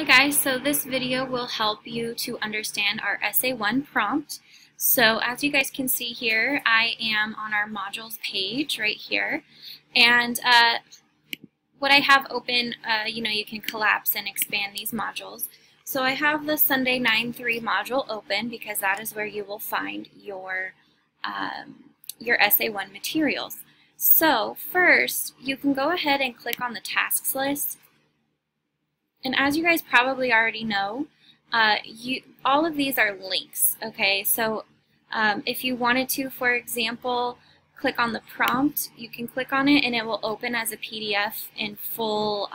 Hi guys, so this video will help you to understand our SA1 prompt. So as you guys can see here, I am on our modules page right here, and what I have open, you can collapse and expand these modules. So I have the Sunday 9-3 module open because that is where you will find your SA1 materials. So first, you can go ahead and click on the tasks list. And as you guys probably already know, all of these are links, okay? So if you wanted to, for example, click on the prompt, you can click on it and it will open as a PDF in full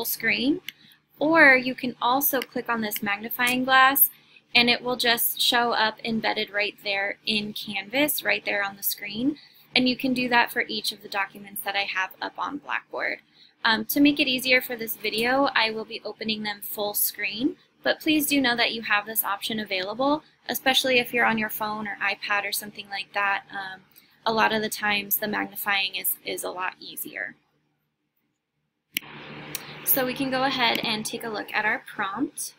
screen. Or you can also click on this magnifying glass and it will just show up embedded right there in Canvas, right there on the screen. And you can do that for each of the documents that I have up on Blackboard. To make it easier for this video, I will be opening them full screen, but please do know that you have this option available, especially if you're on your phone or iPad or something like that. A lot of the times the magnifying is a lot easier. So we can go ahead and take a look at our prompt.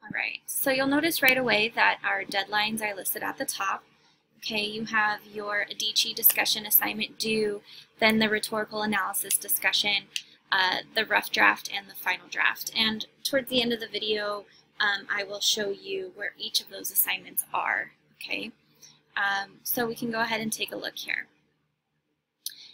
Alright, so you'll notice right away that our deadlines are listed at the top. Okay, you have your Adichie discussion assignment due, then the rhetorical analysis discussion, the rough draft, and the final draft. And towards the end of the video, I will show you where each of those assignments are. Okay, so we can go ahead and take a look here.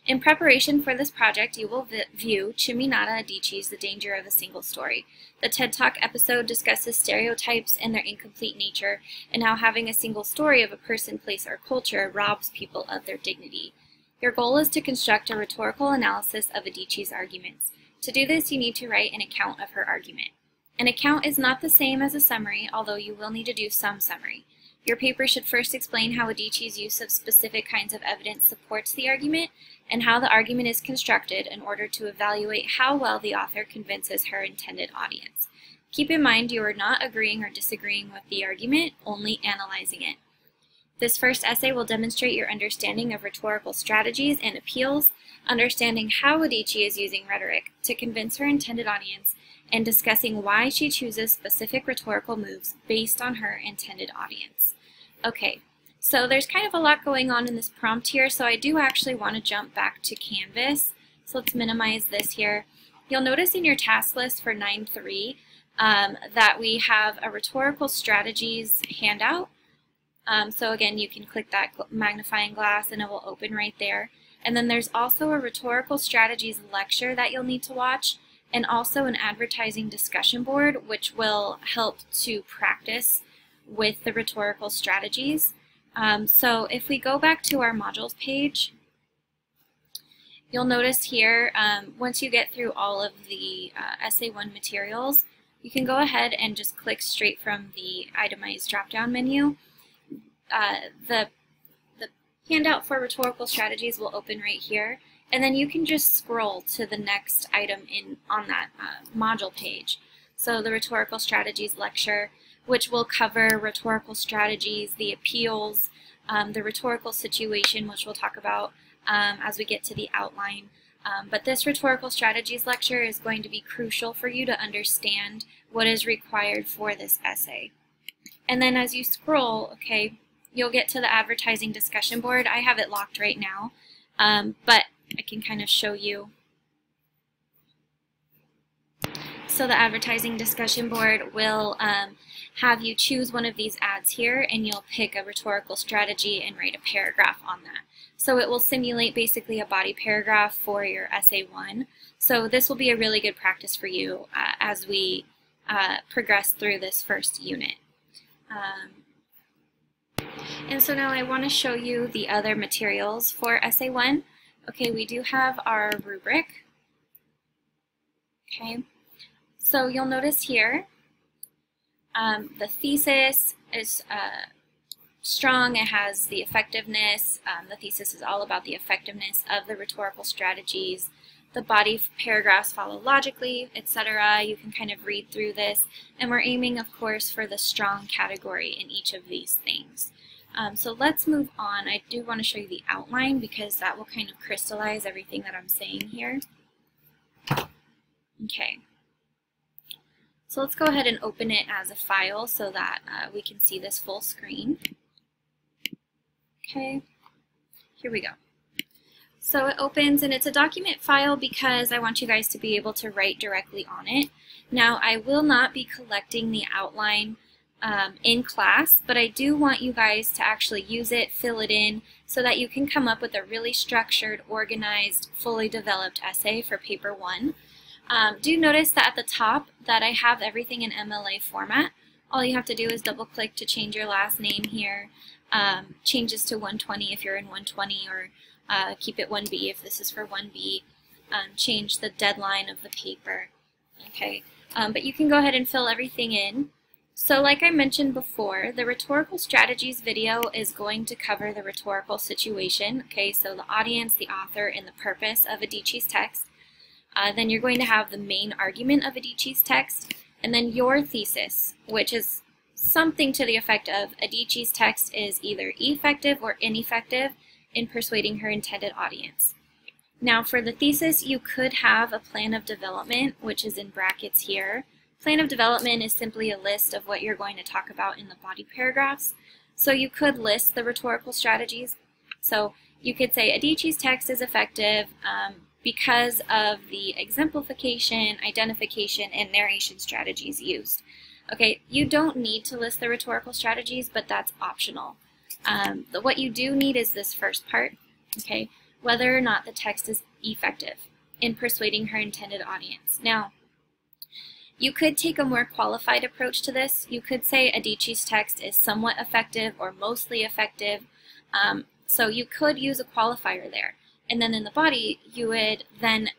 In preparation for this project, you will view Chiminata Adichie's The Danger of a Single Story. The TED Talk episode discusses stereotypes and their incomplete nature, and how having a single story of a person, place, or culture robs people of their dignity. Your goal is to construct a rhetorical analysis of Adichie's arguments. To do this, you need to write an account of her argument. An account is not the same as a summary, although you will need to do some summary. Your paper should first explain how Adichie's use of specific kinds of evidence supports the argument, and how the argument is constructed in order to evaluate how well the author convinces her intended audience. Keep in mind you are not agreeing or disagreeing with the argument, only analyzing it. This first essay will demonstrate your understanding of rhetorical strategies and appeals, understanding how Adichie is using rhetoric to convince her intended audience, and discussing why she chooses specific rhetorical moves based on her intended audience. Okay, so there's kind of a lot going on in this prompt here, so I do actually want to jump back to Canvas. So let's minimize this here. You'll notice in your task list for 9-3 that we have a rhetorical strategies handout. So again, you can click that magnifying glass and it will open right there. And then there's also a rhetorical strategies lecture that you'll need to watch, and also an advertising discussion board, which will help to practice with the rhetorical strategies. So if we go back to our modules page, you'll notice here, once you get through all of the SA1 materials, you can go ahead and just click straight from the itemized drop-down menu. The handout for rhetorical strategies will open right here, and then you can just scroll to the next item on that module page. So the rhetorical strategies lecture, which will cover rhetorical strategies, the appeals, the rhetorical situation, which we'll talk about as we get to the outline. But this rhetorical strategies lecture is going to be crucial for you to understand what is required for this essay. And then as you scroll, okay, you'll get to the advertising discussion board. I have it locked right now, but I can kind of show you. So the advertising discussion board will have you choose one of these ads here, and you'll pick a rhetorical strategy and write a paragraph on that. So it will simulate basically a body paragraph for your SA1. So this will be a really good practice for you as we progress through this first unit. And so now I want to show you the other materials for SA1. Okay, we do have our rubric. Okay. So you'll notice here, the thesis is strong. It has the effectiveness. The thesis is all about the effectiveness of the rhetorical strategies. The body paragraphs follow logically, etc. You can kind of read through this. And we're aiming, of course, for the strong category in each of these things. So let's move on. I do want to show you the outline because that will kind of crystallize everything that I'm saying here. Okay. So let's go ahead and open it as a file so that we can see this full screen. Okay, here we go. So it opens, and it's a document file because I want you guys to be able to write directly on it. Now, I will not be collecting the outline in class, but I do want you guys to actually use it, fill it in, so that you can come up with a really structured, organized, fully developed essay for paper 1. Do notice that at the top that I have everything in MLA format. All you have to do is double click to change your last name here, changes to 120 if you're in 120, or keep it 1B if this is for 1B, change the deadline of the paper. Okay, but you can go ahead and fill everything in. So like I mentioned before, the rhetorical strategies video is going to cover the rhetorical situation, okay, so the audience, the author, and the purpose of Adichie's text. Then you're going to have the main argument of Adichie's text, and then your thesis, which is something to the effect of Adichie's text is either effective or ineffective in persuading her intended audience. Now for the thesis, you could have a plan of development, which is in brackets here. Plan of development is simply a list of what you're going to talk about in the body paragraphs. So you could list the rhetorical strategies. So you could say Adichie's text is effective because of the exemplification, identification, and narration strategies used. Okay, you don't need to list the rhetorical strategies, but that's optional. What you do need is this first part, okay, whether or not the text is effective in persuading her intended audience. Now, you could take a more qualified approach to this. You could say Adichie's text is somewhat effective or mostly effective. So you could use a qualifier there. And then in the body, you would then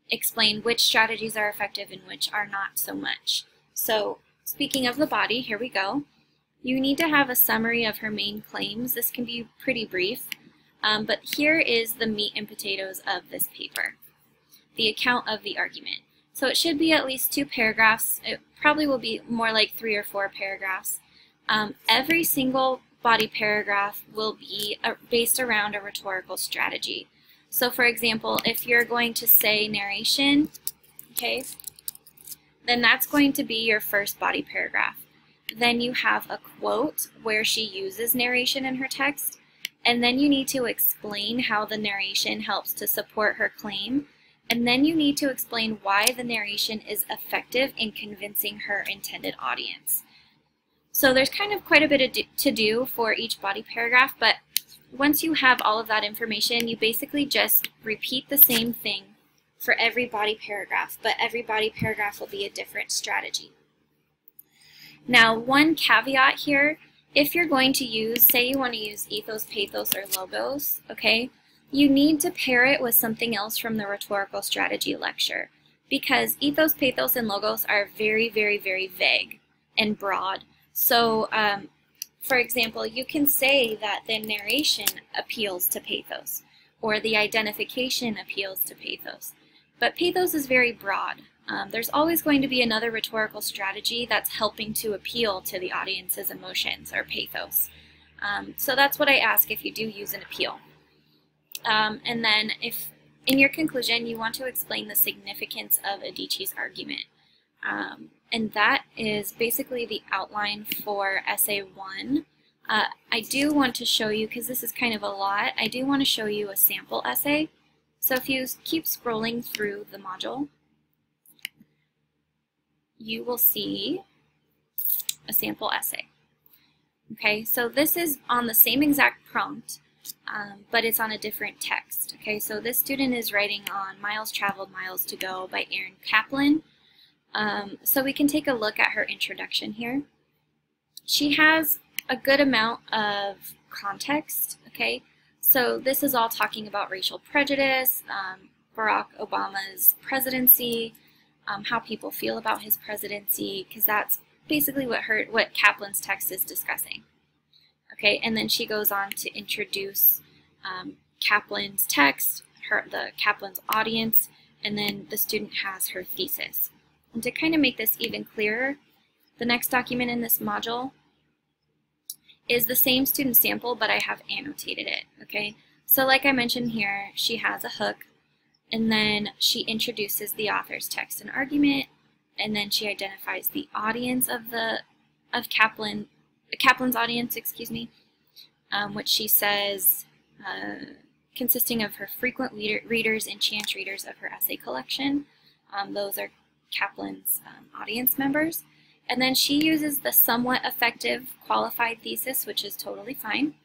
explain which strategies are effective and which are not so much. So speaking of the body, here we go. You need to have a summary of her main claims. This can be pretty brief, but here is the meat and potatoes of this paper, the account of the argument. So it should be at least 2 paragraphs. It probably will be more like 3 or 4 paragraphs. Every single body paragraph will be based around a rhetorical strategy. So for example, if you're going to say narration, okay, then that's going to be your first body paragraph. Then you have a quote where she uses narration in her text, and then you need to explain how the narration helps to support her claim. And then you need to explain why the narration is effective in convincing her intended audience. So there's kind of quite a bit to do for each body paragraph, but once you have all of that information, you basically just repeat the same thing for every body paragraph, but every body paragraph will be a different strategy. Now, one caveat here, if you're going to use, say you want to use ethos, pathos, or logos, okay, you need to pair it with something else from the rhetorical strategy lecture, because ethos, pathos, and logos are very, very, very vague and broad. So, for example, you can say that the narration appeals to pathos, or the identification appeals to pathos, but pathos is very broad. There's always going to be another rhetorical strategy that's helping to appeal to the audience's emotions, or pathos. So that's what I ask if you do use an appeal. And then if in your conclusion you want to explain the significance of Adichie's argument, and that is basically the outline for essay 1. I do want to show you, because this is kind of a lot, I do want to show you a sample essay. So if you keep scrolling through the module, you will see a sample essay. Okay, so this is on the same exact prompt, but it's on a different text. Okay, so this student is writing on Miles Traveled, Miles to Go by Erin Kaplan. So we can take a look at her introduction here. She has a good amount of context, okay? So this is all talking about racial prejudice, Barack Obama's presidency, how people feel about his presidency, because that's basically what Kaplan's text is discussing. Okay, and then she goes on to introduce Kaplan's text, Kaplan's audience, and then the student has her thesis. And to kind of make this even clearer, the next document in this module is the same student sample, but I have annotated it, okay? So like I mentioned here, she has a hook, and then she introduces the author's text and argument, and then she identifies the audience of Kaplan's audience, excuse me, which she says consisting of her frequent readers and chance readers of her essay collection. Those are Kaplan's audience members. And then she uses the somewhat effective qualified thesis, which is totally fine,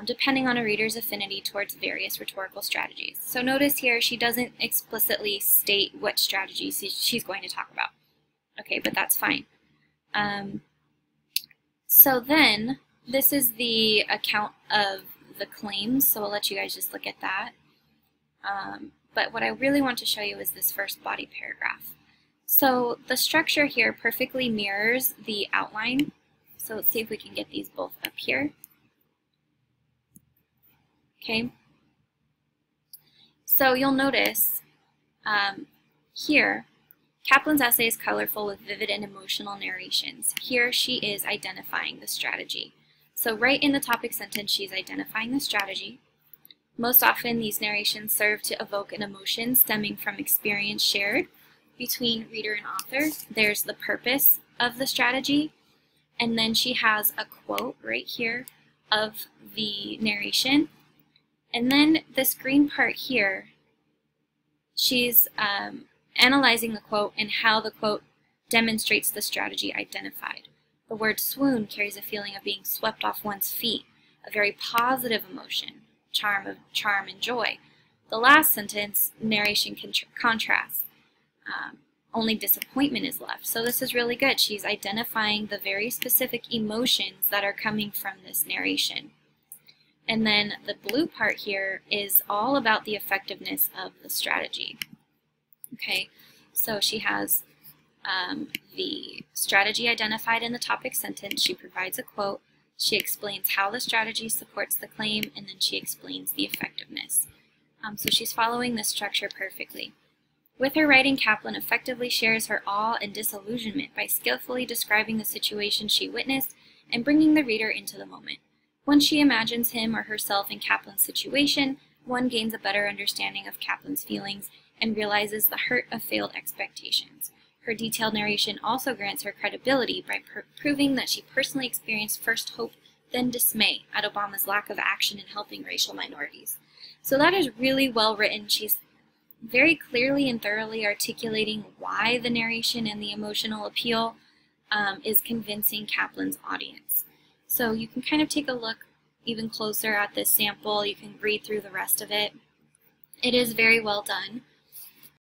depending on a reader's affinity towards various rhetorical strategies. So notice here she doesn't explicitly state what strategies she's going to talk about. Okay, but that's fine. So then, this is the account of the claims, so I'll let you guys just look at that. But what I really want to show you is this first body paragraph. So the structure here perfectly mirrors the outline. So let's see if we can get these both up here. Okay. So you'll notice here, Kaplan's essay is colorful with vivid and emotional narrations. Here she is identifying the strategy. So right in the topic sentence, she's identifying the strategy. Most often, these narrations serve to evoke an emotion stemming from experience shared between reader and author. There's the purpose of the strategy, and then she has a quote right here of the narration. And then this green part here, she's analyzing the quote and how the quote demonstrates the strategy identified. The word swoon carries a feeling of being swept off one's feet, a very positive emotion, charm and joy. The last sentence, narration contrasts. Only disappointment is left. So this is really good. She's identifying the very specific emotions that are coming from this narration. And then the blue part here is all about the effectiveness of the strategy. Okay, so she has the strategy identified in the topic sentence. She provides a quote. She explains how the strategy supports the claim, and then she explains the effectiveness. So she's following this structure perfectly. With her writing, Kaplan effectively shares her awe and disillusionment by skillfully describing the situation she witnessed and bringing the reader into the moment. Once she imagines him or herself in Kaplan's situation, one gains a better understanding of Kaplan's feelings and realizes the hurt of failed expectations. Her detailed narration also grants her credibility by proving that she personally experienced first hope, then dismay at Obama's lack of action in helping racial minorities. So that is really well written. She's very clearly and thoroughly articulating why the narration and the emotional appeal is convincing Kaplan's audience. So you can kind of take a look even closer at this sample. You can read through the rest of it. It is very well done.